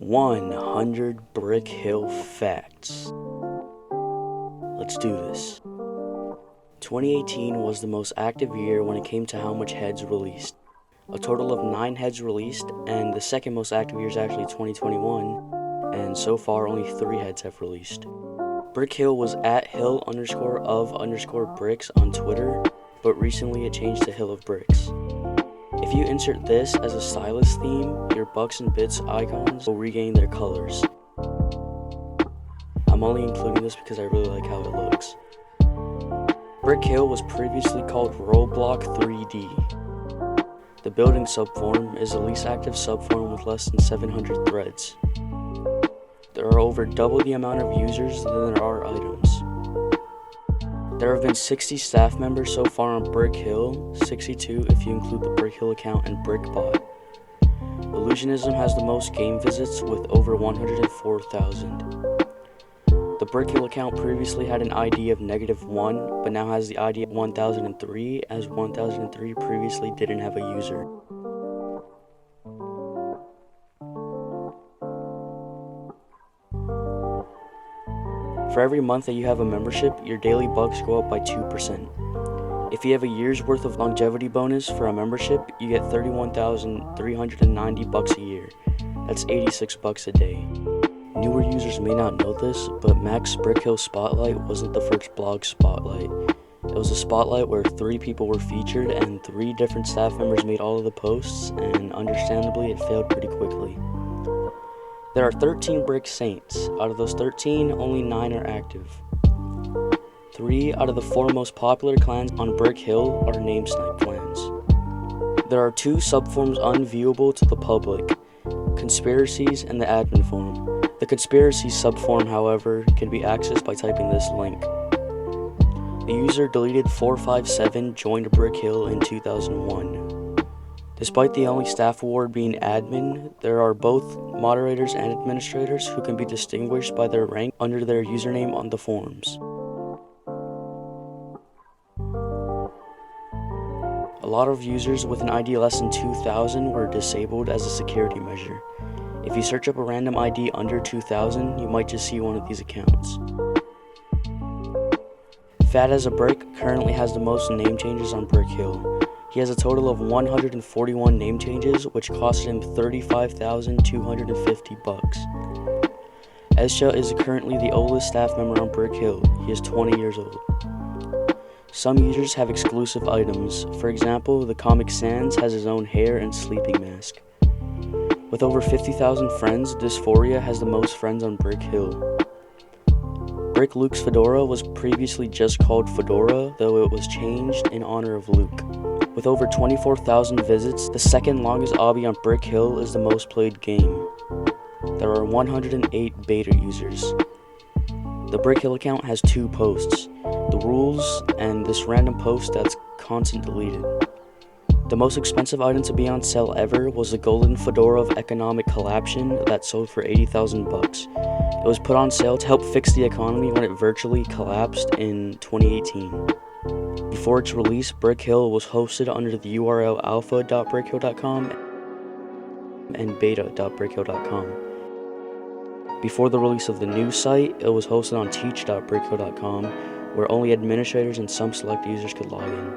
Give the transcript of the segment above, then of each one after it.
100 Brick Hill facts. Let's do this. 2018 was the most active year when it came to how much heads released. A total of 9 heads released, and the second most active year is actually 2021, and so far only 3 heads have released. Brick Hill was at hill_of_bricks on Twitter, but recently it changed to Hill of Bricks. If you insert this as a stylus theme, your bucks and bits icons will regain their colors. I'm only including this because I really like how it looks. Brick Hill was previously called Roblox 3D. The building subform is the least active subform with less than 700 threads. There are over double the amount of users than there are items. There have been 60 staff members so far on Brick Hill, 62 if you include the Brick Hill account and BrickBot. Illusionism has the most game visits with over 104,000. The Brick Hill account previously had an ID of -1, but now has the ID of 1003, as 1003 previously didn't have a user. For every month that you have a membership, your daily bucks go up by 2%. If you have a year's worth of longevity bonus for a membership, you get 31,390 bucks a year. That's 86 bucks a day. Newer users may not know this, but Mac's Brick Hill Spotlight wasn't the first blog spotlight. It was a spotlight where 3 people were featured and 3 different staff members made all of the posts, and understandably it failed pretty quickly. There are 13 Brick Saints. Out of those 13, only 9 are active. 3 out of the 4 most popular clans on Brick Hill are Namesnipe clans. There are 2 subforms unviewable to the public, Conspiracies and the admin form. The Conspiracies subform, however, can be accessed by typing this link. The user deleted 457 joined Brick Hill in 2001. Despite the only staff award being admin, there are both moderators and administrators who can be distinguished by their rank under their username on the forums. A lot of users with an ID less than 2,000 were disabled as a security measure. If you search up a random ID under 2,000, you might just see one of these accounts. Fat as a Brick currently has the most name changes on Brick Hill. He has a total of 141 name changes, which cost him 35,250 bucks. Esha is currently the oldest staff member on Brick Hill. He is 20 years old. Some users have exclusive items. For example, the comic Sans has his own hair and sleeping mask. With over 50,000 friends, Dysphoria has the most friends on Brick Hill. Brick Luke's Fedora was previously just called Fedora, though it was changed in honor of Luke. With over 24,000 visits, the second longest obby on Brick Hill is the most played game. There are 108 beta users. The Brick Hill account has 2 posts, the rules and this random post that's constant deleted. The most expensive item to be on sale ever was the golden fedora of economic collapsion that sold for 80,000 bucks. It was put on sale to help fix the economy when it virtually collapsed in 2018. Before its release, Brick Hill was hosted under the URL alpha.brickhill.com and beta.brickhill.com. Before the release of the new site, it was hosted on teach.brickhill.com, where only administrators and some select users could log in.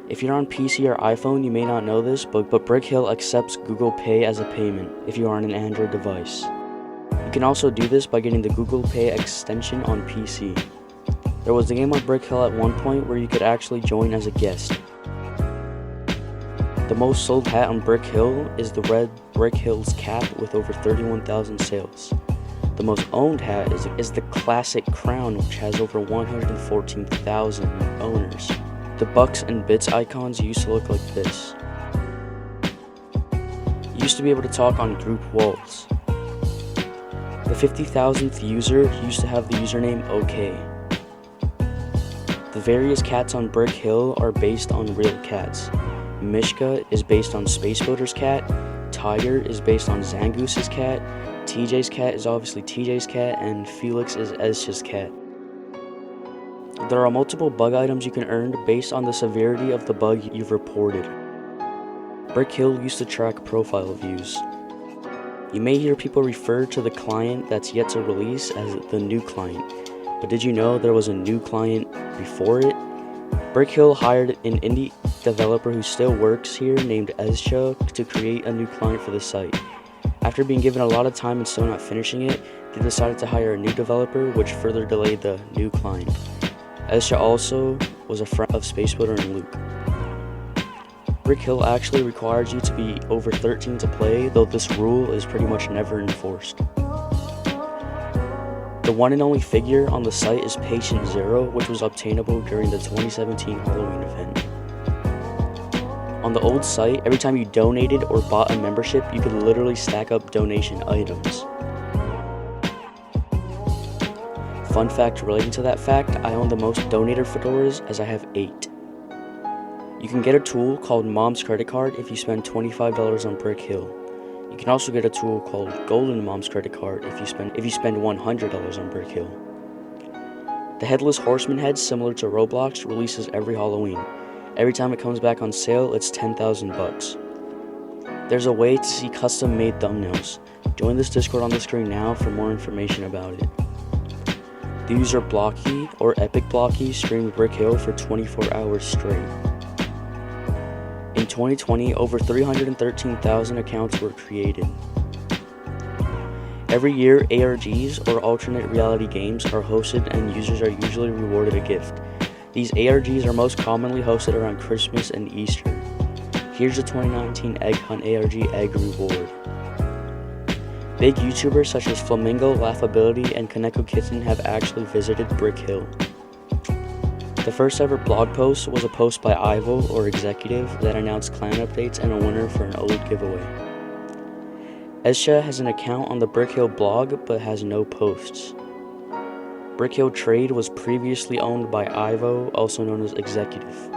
If you're on PC or iPhone, you may not know this, but Brick Hill accepts Google Pay as a payment if you are on an Android device. You can also do this by getting the Google Pay extension on PC. There was a game on Brick Hill at one point where you could actually join as a guest. The most sold hat on Brick Hill is the red Brick Hills cap with over 31,000 sales. The most owned hat is the classic crown, which has over 114,000 owners. The bucks and bits icons used to look like this. You used to be able to talk on group walls. The 50,000th user used to have the username OK. The various cats on Brick Hill are based on real cats. Mishka is based on Space Builder's cat, Tiger is based on Zangoose's cat, TJ's cat is obviously TJ's cat, and Felix is Esha's cat. There are multiple bug items you can earn based on the severity of the bug you've reported. Brick Hill used to track profile views. You may hear people refer to the client that's yet to release as the new client, but did you know there was a new client before it? Brickhill hired an indie developer who still works here named Ezcha to create a new client for the site. After being given a lot of time and still not finishing it, they decided to hire a new developer, which further delayed the new client. Ezcha also was a friend of Spacebuilder and Luke. Brickhill actually requires you to be over 13 to play, though this rule is pretty much never enforced. The one and only figure on the site is Patient Zero, which was obtainable during the 2017 Halloween event. On the old site, every time you donated or bought a membership, you could literally stack up donation items. Fun fact relating to that fact, I own the most donated fedoras as I have 8. You can get a tool called Mom's Credit Card if you spend $25 on Brickhill. You can also get a tool called Golden Mom's Credit Card if you spend $100 on Brickhill. The Headless Horseman head, similar to Roblox, releases every Halloween. Every time it comes back on sale, it's 10,000 bucks. There's a way to see custom-made thumbnails. Join this Discord on the screen now for more information about it. The user Blocky, or Epic Blocky, streamed Brickhill for 24 hours straight. In 2020, over 313,000 accounts were created. Every year, ARGs, or alternate reality games, are hosted and users are usually rewarded a gift. These ARGs are most commonly hosted around Christmas and Easter. Here's the 2019 Egg Hunt ARG Egg Reward. Big YouTubers such as Flamingo, Laughability, and Kaneko Kitten have actually visited Brickhill. The first ever blog post was a post by Ivo, or Executive, that announced clan updates and a winner for an OLED giveaway. Ezcha has an account on the Brickhill blog, but has no posts. Brickhill Trade was previously owned by Ivo, also known as Executive.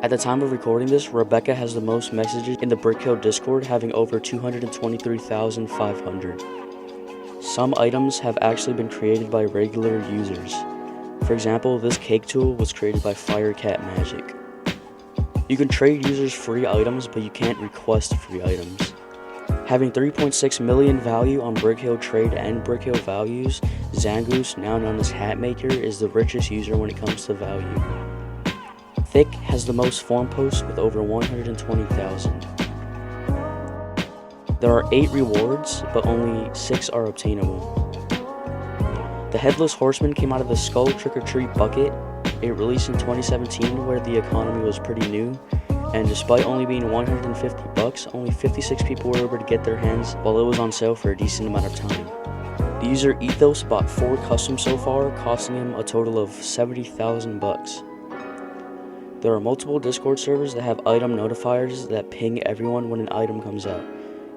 At the time of recording this, Rebecca has the most messages in the Brickhill Discord, having over 223,500. Some items have actually been created by regular users. For example, this cake tool was created by Firecat Magic. You can trade users free items, but you can't request free items. Having 3.6 million value on Brickhill Trade and Brickhill Values, Zangoose, now known as Hatmaker, is the richest user when it comes to value. Thick has the most forum posts with over 120,000. There are 8 rewards, but only 6 are obtainable. The Headless Horseman came out of the Skull Trick-or-Treat bucket. It released in 2017 where the economy was pretty new, and despite only being 150 bucks, only 56 people were able to get their hands while it was on sale for a decent amount of time. The user Ethos bought 4 customs so far, costing him a total of 70,000 bucks. There are multiple Discord servers that have item notifiers that ping everyone when an item comes out.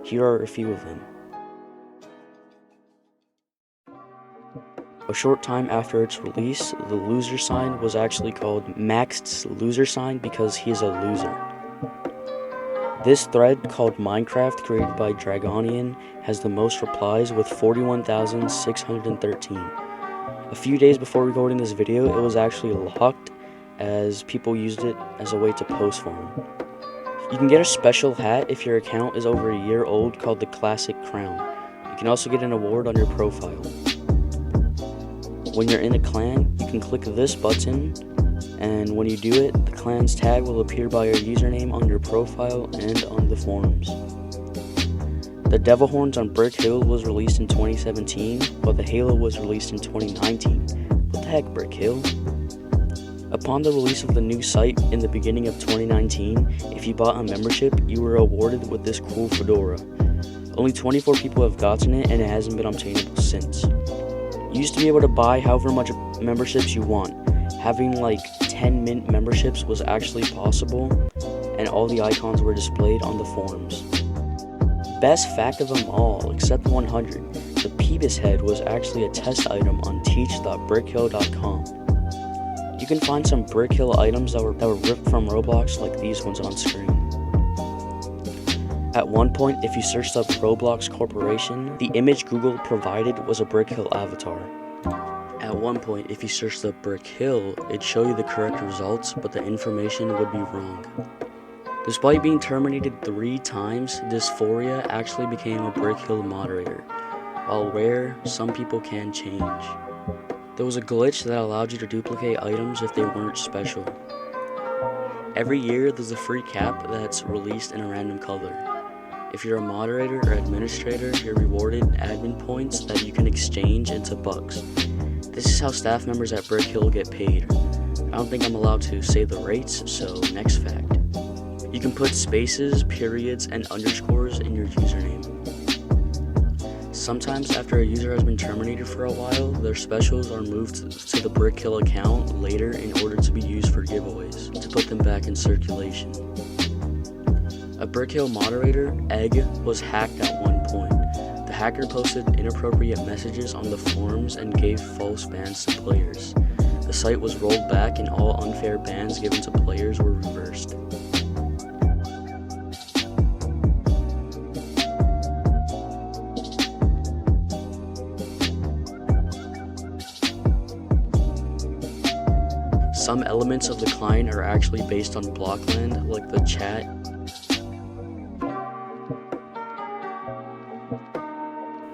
Here are a few of them. A short time after its release, the loser sign was actually called Maxed's loser sign because he is a loser. This thread, called Minecraft, created by Dragonian, has the most replies with 41,613. A few days before recording this video, it was actually locked as people used it as a way to post for him. You can get a special hat if your account is over a year old called the Classic Crown. You can also get an award on your profile. When you're in a clan, you can click this button, and when you do it, the clan's tag will appear by your username on your profile and on the forums. The Devil Horns on Brickhill was released in 2017, while the Halo was released in 2019. What the heck, Brickhill? Upon the release of the new site in the beginning of 2019, if you bought a membership, you were awarded with this cool fedora. Only 24 people have gotten it, and it hasn't been obtainable since. You used to be able to buy however much memberships you want. Having like 10 mint memberships was actually possible, and all the icons were displayed on the forums. Best fact of them all, except 100, the Peebus head was actually a test item on teach.brickhill.com. You can find some Brickhill items that were ripped from Roblox, like these ones on screen. At one point, if you searched up Roblox Corporation, the image Google provided was a Brickhill avatar. At one point, if you searched up Brickhill, it'd show you the correct results, but the information would be wrong. Despite being terminated 3 times, Dysphoria actually became a Brick Hill moderator. While rare, some people can change. There was a glitch that allowed you to duplicate items if they weren't special. Every year, there's a free cap that's released in a random color. If you're a moderator or administrator, you're rewarded admin points that you can exchange into bucks. This is how staff members at Brick Hill get paid. I don't think I'm allowed to say the rates, so next fact. You can put spaces, periods, and underscores in your username. Sometimes after a user has been terminated for a while, their specials are moved to the Brick Hill account later in order to be used for giveaways, to put them back in circulation. A Brick Hill moderator, Egg, was hacked at one point. The hacker posted inappropriate messages on the forums and gave false bans to players. The site was rolled back and all unfair bans given to players were reversed. Some elements of the client are actually based on Blockland, like the chat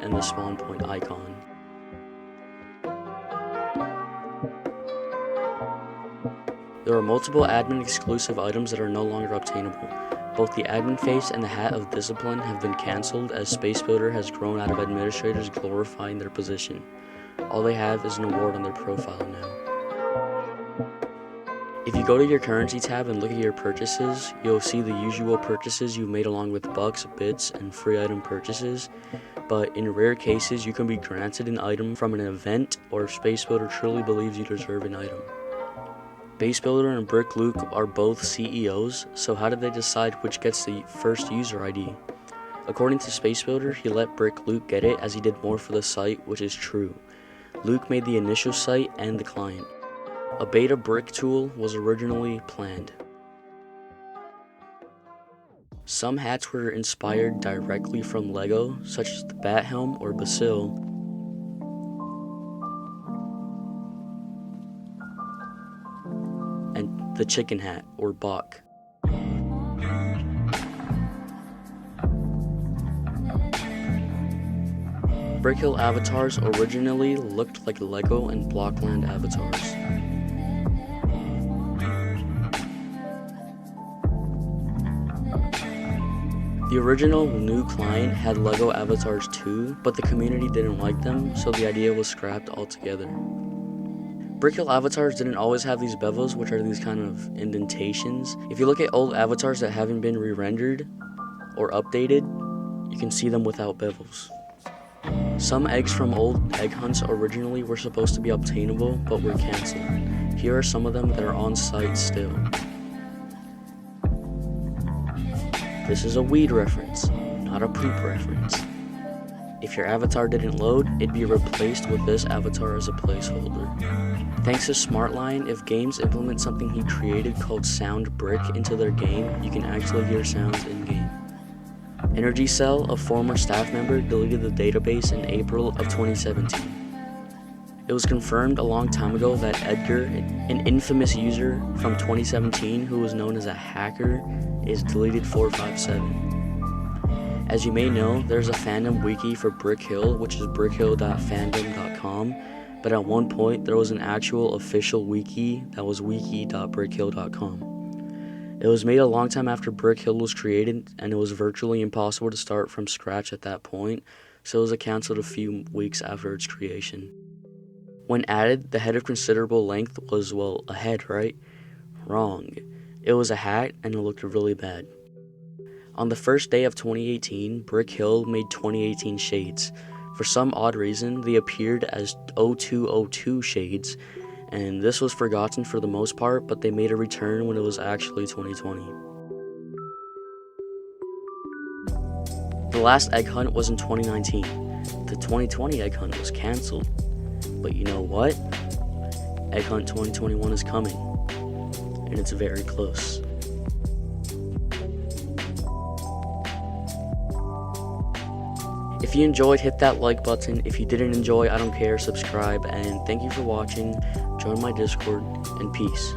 and the spawn point icon. There are multiple admin exclusive items that are no longer obtainable. Both the admin face and the hat of discipline have been cancelled as Space Builder has grown out of administrators glorifying their position. All they have is an award on their profile now. If you go to your currency tab and look at your purchases, you'll see the usual purchases you've made along with bucks, bits, and free item purchases, but in rare cases you can be granted an item from an event or if Space Builder truly believes you deserve an item. Base Builder and Brick Luke are both CEOs, so how did they decide which gets the first user ID? According to Space Builder, he let Brick Luke get it as he did more for the site, which is true. Luke made the initial site and the client. A beta brick tool was originally planned. Some hats were inspired directly from LEGO, such as the Bat Helm or Basil. And the Chicken Hat or Bach. Brick Hill avatars originally looked like LEGO and Blockland avatars. The original new client had LEGO avatars too, but the community didn't like them, so the idea was scrapped altogether. Brick Hill avatars didn't always have these bevels, which are these kind of indentations. If you look at old avatars that haven't been re-rendered or updated, you can see them without bevels. Some eggs from old egg hunts originally were supposed to be obtainable, but were cancelled. Here are some of them that are on site still. This is a weed reference, not a poop reference. If your avatar didn't load, it'd be replaced with this avatar as a placeholder. Thanks to SmartLion, if games implement something he created called Sound Brick into their game, you can actually hear sounds in-game. Energy Cell, a former staff member, deleted the database in April of 2017. It was confirmed a long time ago that Edgar, an infamous user from 2017 who was known as a hacker, is deleted 457. As you may know, there's a fandom wiki for Brick Hill, which is brickhill.fandom.com, but at one point there was an actual official wiki that was wiki.brickhill.com. It was made a long time after Brick Hill was created, and it was virtually impossible to start from scratch at that point, so it was canceled a few weeks after its creation. When added, the head of considerable length was, well, a head, right? Wrong. It was a hat, and it looked really bad. On the first day of 2018, Brick Hill made 2018 shades. For some odd reason, they appeared as 0202 shades, and this was forgotten for the most part, but they made a return when it was actually 2020. The last egg hunt was in 2019. The 2020 egg hunt was cancelled. But you know what? Egg Hunt 2021 is coming, and it's very close. If you enjoyed, hit that like button. If you didn't enjoy, I don't care, subscribe, and thank you for watching. Join my Discord, and peace.